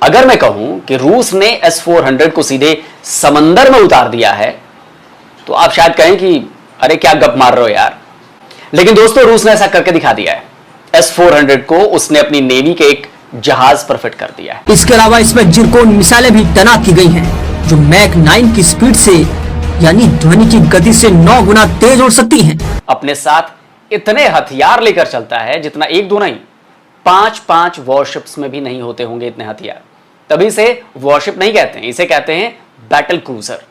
अगर मैं कहूं कि रूस ने S-400 को सीधे समंदर में उतार दिया है तो आप शायद कहें कि अरे क्या गप मार रहे हो यार, लेकिन दोस्तों रूस ने ऐसा करके दिखा दिया है। S-400 को उसने अपनी नेवी के एक जहाज पर फिट कर दिया है। इसके अलावा इसमें जिरकोन मिसाइलें भी तैनात की गई हैं जो मैक 9 की स्पीड से यानी ध्वनि की गति से 9 गुना तेज उड़ सकती हैं। अपने साथ इतने हथियार लेकर चलता है जितना एक दो नहीं 5-5 वॉरशिप्स में भी नहीं होते होंगे इतने हथियार। तभी इसे वॉरशिप नहीं कहते हैं, इसे कहते हैं बैटल क्रूजर।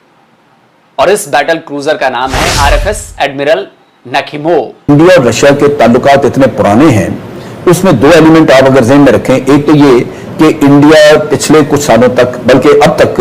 और इस बैटल क्रूजर का नाम है RFS एडमिरल नाखिमोव। इंडिया और रशिया के ताल्लुकात इतने पुराने हैं, उसमें दो एलिमेंट आप अगर ज़हन में रखें, एक तो ये कि इंडिया पिछले कुछ सालों तक बल्कि अब तक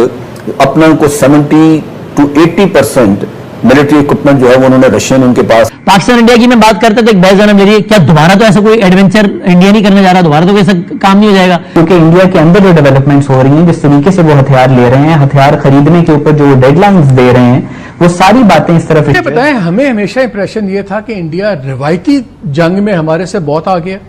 अपना को 70 to 80% मिलिट्री इक्विपमेंट जो है वो उन्होंने रशियन उनके पास। पाकिस्तान इंडिया की मैं बात करता तो एक बहस जरिए क्या दोबारा तो ऐसा कोई एडवेंचर इंडिया नहीं करने जा रहा, दोबारा तो ऐसा काम नहीं हो जाएगा? क्योंकि इंडिया के अंदर जो डेवलपमेंट्स हो रही हैं, जिस तरीके से वो हथियार ले रहे हैं, हथियार खरीदने के ऊपर जो डेडलाइंस दे रहे हैं, वो सारी बातें इस तरफ। बताएं, हमें हमेशा इंप्रेशन ये था कि इंडिया रिवायती जंग में हमारे से बहुत आ गया,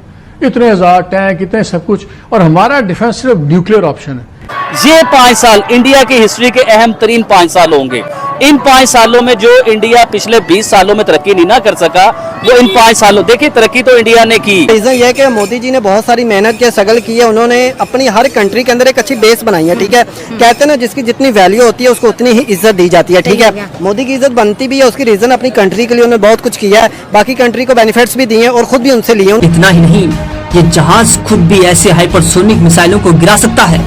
इतने हजार टैंक, इतने सब कुछ, और हमारा डिफेंस सिर्फ न्यूक्लियर ऑप्शन है। ये 5 साल इंडिया की हिस्ट्री के अहम तरीन 5 साल होंगे। इन 5 सालों में जो इंडिया पिछले 20 सालों में तरक्की नहीं ना कर सका, वो इन 5 सालों, देखिए तरक्की तो इंडिया ने की। रीजन ये है कि मोदी जी ने बहुत सारी मेहनत की, स्ट्रगल की है, उन्होंने अपनी हर कंट्री के अंदर एक अच्छी बेस बनाई है। ठीक है, कहते हैं ना जिसकी जितनी वैल्यू होती है उसको उतनी ही इज्जत दी जाती है। ठीक है, मोदी की इज्जत बनती भी है, उसकी रीजन अपनी कंट्री के लिए उन्होंने बहुत कुछ किया है, बाकी कंट्री को बेनिफिट्स भी दिए और खुद भी उनसे लिए। इतना ही नहीं, ये जहाज खुद भी ऐसे हाइपरसोनिक मिसाइलों को गिरा सकता है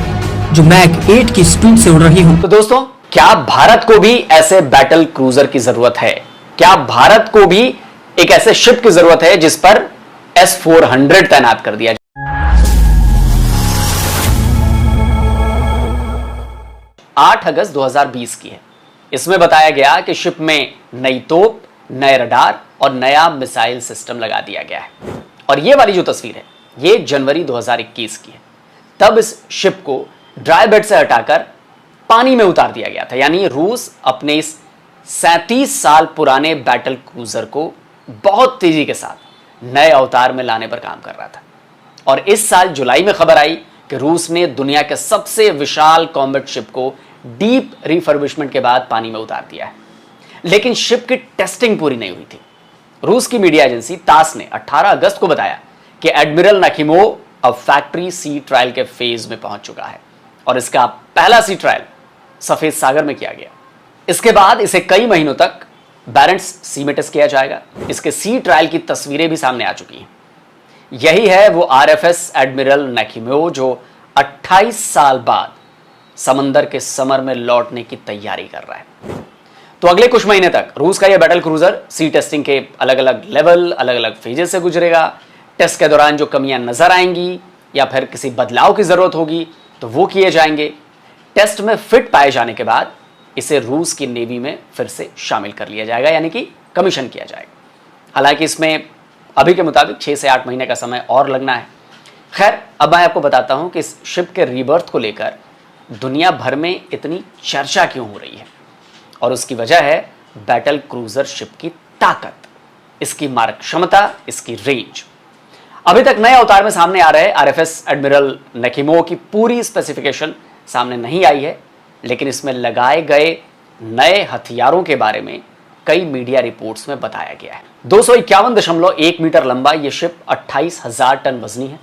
जो मैक 8 की स्पीड से उड़ रही हो। तो दोस्तों, क्या भारत को भी ऐसे बैटल क्रूजर की जरूरत है? क्या भारत को भी एक ऐसे शिप की जरूरत है जिस पर S-400 तैनात कर दिया जाए? 8 अगस्त 2020 की है। इसमें बताया गया कि शिप में नई तोप, नए रडार और नया मिसाइल सिस्टम लगा दिया गया है। और ये वाली जो तस्वीर है ये जनवरी 2021 की है। तब इस शिप को ड्राई बेड से हटाकर पानी में उतार दिया गया था। यानी रूस अपने इस 37 साल पुराने बैटल क्रूजर को बहुत तेजी के साथ नए अवतार में लाने पर काम कर रहा था। और इस साल जुलाई में खबर आई कि रूस ने दुनिया के सबसे विशाल कॉम्बैट शिप को डीप रिफर्बिशमेंट के बाद पानी में उतार दिया है। लेकिन शिप की टेस्टिंग पूरी नहीं हुई थी। रूस की मीडिया एजेंसी तास ने 18 अगस्त को बताया कि एडमिरल नाखिमोव अब फैक्ट्री सी ट्रायल के फेज में पहुंच चुका है और इसका पहला सी ट्रायल सफेद सागर में किया गया। इसके बाद इसे कई महीनों तक बैरेंट्स सी में टेस्ट किया जाएगा। इसके सी ट्रायल की तस्वीरें भी सामने आ चुकी हैं। यही है वो RFS एडमिरल नाखिमोव जो 28 साल बाद समंदर के समर में लौटने की तैयारी कर रहा है। तो अगले कुछ महीने तक रूस का यह बैटल क्रूजर सी टेस्टिंग के अलग अलग लेवल, अलग अलग फेजेस से गुजरेगा। टेस्ट के दौरान जो कमियां नजर आएंगी या फिर किसी बदलाव की जरूरत होगी तो वो किए जाएंगे। टेस्ट में फिट पाए जाने के बाद इसे रूस की नेवी में फिर से शामिल कर लिया जाएगा, यानी कि कमीशन किया जाएगा। हालांकि इसमें अभी के मुताबिक 6 से 8 महीने का समय और लगना है। खैर, अब मैं आपको बताता हूं कि इस शिप के रीबर्थ को लेकर दुनिया भर में इतनी चर्चा क्यों हो रही है। और उसकी वजह है बैटल क्रूजर शिप की ताकत, इसकी मारक क्षमता, इसकी रेंज। अभी तक नए अवतार में सामने आ रहे RFS एडमिरल नाखिमोव की पूरी स्पेसिफिकेशन सामने नहीं आई है, लेकिन इसमें लगाए गए नए हथियारों के बारे में कई मीडिया रिपोर्ट्स में बताया गया है। 251.1 मीटर लंबा यह शिप 28,000 टन वजनी है।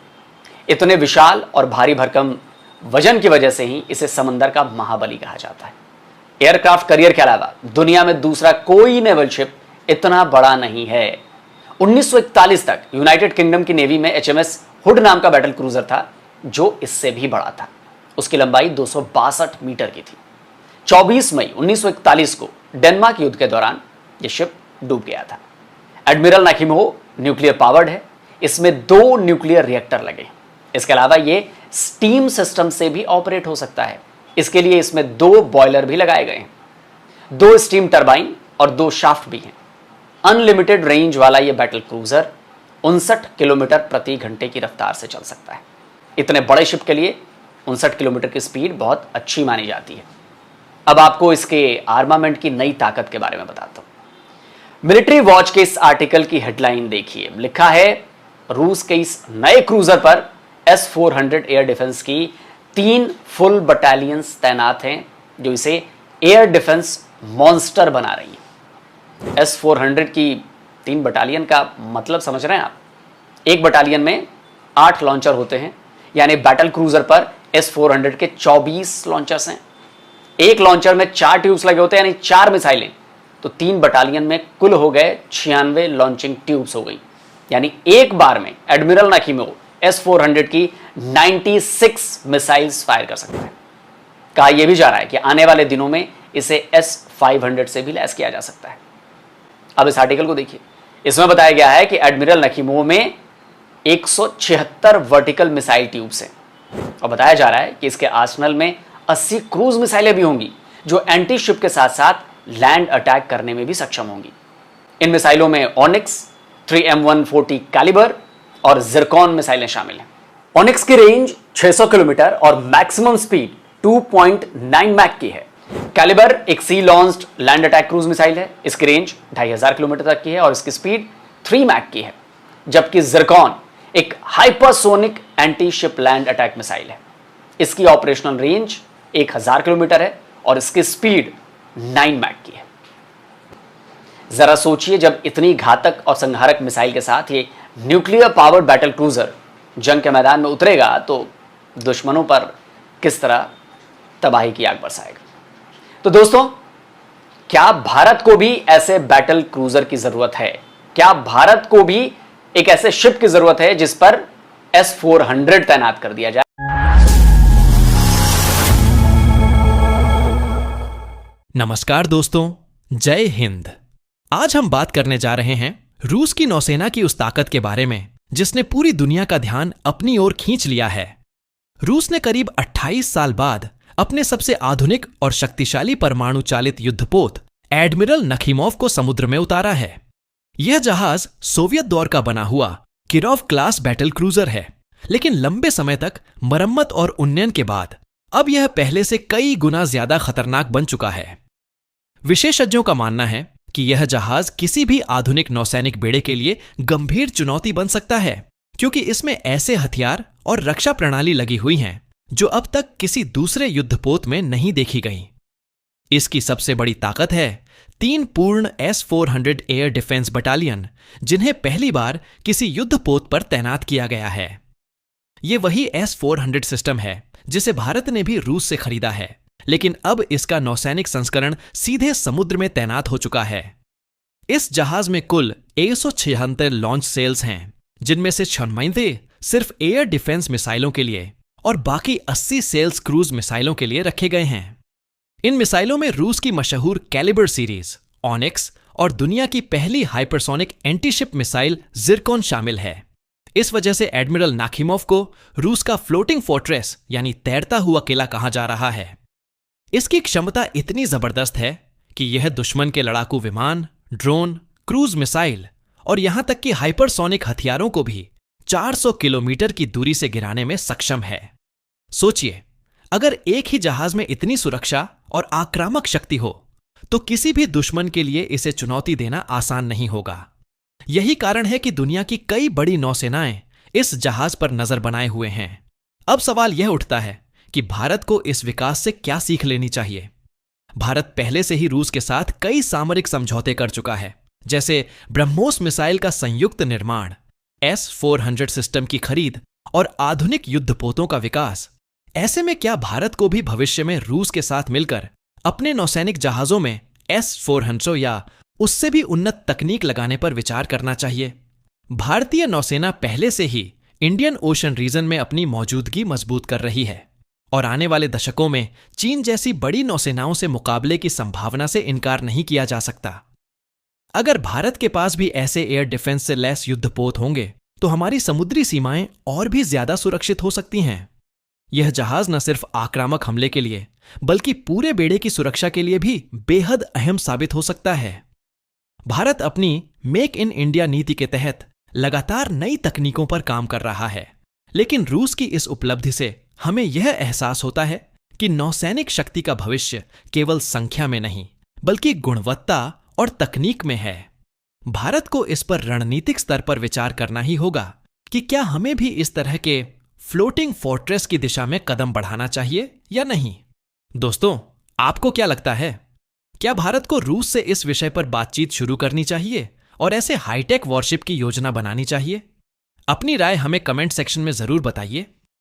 इतने विशाल और भारी भरकम वजन की वजह से ही इसे समंदर का महाबली कहा जाता है। एयरक्राफ्ट करियर के अलावा दुनिया में दूसरा कोई नेवल शिप इतना बड़ा नहीं है। 1941 तक यूनाइटेड किंगडम की नेवी में HMS हुड नाम का बैटल क्रूजर था जो इससे भी बड़ा था। उसकी लंबाई 262 मीटर की थी। 24 मई 1941 को डेनमार्क युद्ध के दौरान यह शिप डूब गया था। एडमिरल नाखिमोव न्यूक्लियर पावर्ड है। इसमें 2 न्यूक्लियर रिएक्टर लगे। इसके अलावा ये स्टीम सिस्टम से भी ऑपरेट हो सकता है। इसके लिए इसमें 2 बॉयलर भी लगाए गए हैं, 2 स्टीम टरबाइन और 2 शाफ्ट भी हैं। अनलिमिटेड रेंज वाला यह बैटल क्रूजर 59 किलोमीटर प्रति घंटे की रफ्तार से चल सकता है। इतने बड़े शिप के लिए 59 किलोमीटर की स्पीड बहुत अच्छी मानी जाती है। अब आपको इसके आर्मामेंट की नई ताकत के बारे में बताता हूं। मिलिट्री वॉच के इस आर्टिकल की हेडलाइन देखिए, लिखा है रूस के इस नए क्रूजर पर S-400 एयर डिफेंस की 3 फुल बटालियंस तैनात हैं जो इसे एयर डिफेंस मॉन्स्टर बना रही है। S-400 की 3 बटालियन का मतलब समझ रहे हैं आप? एक बटालियन में 8 लॉन्चर होते हैं, यानी बैटल क्रूजर पर S-400 के 24 लॉन्चर्स हैं। एक लॉन्चर में 4 ट्यूब्स लगे होते हैं, यानी 4 मिसाइलें। तो 3 बटालियन में कुल हो गए 96 लॉन्चिंग ट्यूब्स हो गई, यानी एक बार में एडमिरल नाखिमोव S-400 की 96 मिसाइल्स फायर कर सकता है। कहा यह भी जा रहा है कि आने वाले दिनों में इसे S-500 से भी लैस किया जा सकता है। अब इस आर्टिकल को देखिए, इसमें बताया गया है कि एडमिरल नाखिमोव में 176 वर्टिकल मिसाइल ट्यूब्स हैं और बताया जा रहा है कि इसके आर्सेनल में 80 क्रूज मिसाइलें भी होंगी जो एंटी शिप के साथ साथ लैंड अटैक करने में भी सक्षम होंगी। इन मिसाइलों में ऑनिक्स, 3M140 कैलिबर और जिरकॉन मिसाइलें शामिल हैं। ऑनिक्स की रेंज 600 किलोमीटर और मैक्सिमम स्पीड 2.9 मैक की है। कैलिबर एक sea launched land attack cruise missile है। इसकी रेंज 2500 किलोमीटर तक की है और इसकी स्पीड 3 मैक की है। जबकि जिरकॉन एक hypersonic anti ship land attack missile है। इसकी ऑपरेशनल रेंज 1000 किलोमीटर है और इसकी स्पीड 9 मैक की है। जरा सोचिए, जब इतनी घातक और संहारक मिसाइल के साथ ये न्यूक्लियर पावर्ड बैटल क्रूजर जंग के मैदान में उतरेगा तो दुश्मनों पर किस तरह तबाही की आग बरसाएगा। तो दोस्तों, क्या भारत को भी ऐसे बैटल क्रूजर की जरूरत है? क्या भारत को भी एक ऐसे शिप की जरूरत है जिस पर S-400 तैनात कर दिया जाए? नमस्कार दोस्तों, जय हिंद। आज हम बात करने जा रहे हैं रूस की नौसेना की उस ताकत के बारे में जिसने पूरी दुनिया का ध्यान अपनी ओर खींच लिया है। रूस ने करीब 28 साल बाद अपने सबसे आधुनिक और शक्तिशाली परमाणु चालित युद्धपोत एडमिरल नखीमोव को समुद्र में उतारा है। यह जहाज सोवियत दौर का बना हुआ किरोव क्लास बैटल क्रूजर है, लेकिन लंबे समय तक मरम्मत और उन्नयन के बाद अब यह पहले से कई गुना ज्यादा खतरनाक बन चुका है। विशेषज्ञों का मानना है कि यह जहाज किसी भी आधुनिक नौसैनिक बेड़े के लिए गंभीर चुनौती बन सकता है, क्योंकि इसमें ऐसे हथियार और रक्षा प्रणाली लगी हुई हैं जो अब तक किसी दूसरे युद्धपोत में नहीं देखी गई। इसकी सबसे बड़ी ताकत है 3 पूर्ण S-400 एयर डिफेंस बटालियन, जिन्हें पहली बार किसी युद्धपोत पर तैनात किया गया है। यह वही S-400 सिस्टम है जिसे भारत ने भी रूस से खरीदा है, लेकिन अब इसका नौसैनिक संस्करण सीधे समुद्र में तैनात हो चुका है। इस जहाज में कुल 176 लॉन्च सेल्स हैं, जिनमें से 96 सिर्फ एयर डिफेंस मिसाइलों के लिए और बाकी 80 सेल्स क्रूज मिसाइलों के लिए रखे गए हैं। इन मिसाइलों में रूस की मशहूर कैलिबर सीरीज, ऑनिक्स और दुनिया की पहली हाइपरसोनिक एंटीशिप मिसाइल जिरकॉन शामिल है। इस वजह से एडमिरल नाखिमोव को रूस का फ्लोटिंग फोर्ट्रेस यानी तैरता हुआ किला कहा जा रहा है। इसकी क्षमता इतनी जबरदस्त है कि यह दुश्मन के लड़ाकू विमान, ड्रोन, क्रूज मिसाइल और यहां तक कि हाइपरसोनिक हथियारों को भी 400 किलोमीटर की दूरी से गिराने में सक्षम है। सोचिए, अगर एक ही जहाज में इतनी सुरक्षा और आक्रामक शक्ति हो तो किसी भी दुश्मन के लिए इसे चुनौती देना आसान नहीं होगा। यही कारण है कि दुनिया की कई बड़ी नौसेनाएं इस जहाज पर नजर बनाए हुए हैं। अब सवाल यह उठता है कि भारत को इस विकास से क्या सीख लेनी चाहिए। भारत पहले से ही रूस के साथ कई सामरिक समझौते कर चुका है, जैसे ब्रह्मोस मिसाइल का संयुक्त निर्माण, S-400 सिस्टम की खरीद और आधुनिक युद्धपोतों का विकास। ऐसे में क्या भारत को भी भविष्य में रूस के साथ मिलकर अपने नौसैनिक जहाजों में S-400 या उससे भी उन्नत तकनीक लगाने पर विचार करना चाहिए? भारतीय नौसेना पहले से ही इंडियन ओशन रीजन में अपनी मौजूदगी मजबूत कर रही है और आने वाले दशकों में चीन जैसी बड़ी नौसेनाओं से मुकाबले की संभावना से इनकार नहीं किया जा सकता। अगर भारत के पास भी ऐसे एयर डिफेंस से लैस युद्धपोत होंगे तो हमारी समुद्री सीमाएं और भी ज्यादा सुरक्षित हो सकती हैं। यह जहाज न सिर्फ आक्रामक हमले के लिए बल्कि पूरे बेड़े की सुरक्षा के लिए भी बेहद अहम साबित हो सकता है। भारत अपनी मेक इन इंडिया नीति के तहत लगातार नई तकनीकों पर काम कर रहा है, लेकिन रूस की इस उपलब्धि से हमें यह एहसास होता है कि नौसैनिक शक्ति का भविष्य केवल संख्या में नहीं बल्कि गुणवत्ता और तकनीक में है। भारत को इस पर रणनीतिक स्तर पर विचार करना ही होगा कि क्या हमें भी इस तरह के फ्लोटिंग फोर्ट्रेस की दिशा में कदम बढ़ाना चाहिए या नहीं? दोस्तों, आपको क्या लगता है? क्या भारत को रूस से इस विषय पर बातचीत शुरू करनी चाहिए और ऐसे हाईटेक वॉरशिप की योजना बनानी चाहिए? अपनी राय हमें कमेंट सेक्शन में जरूर बताइए।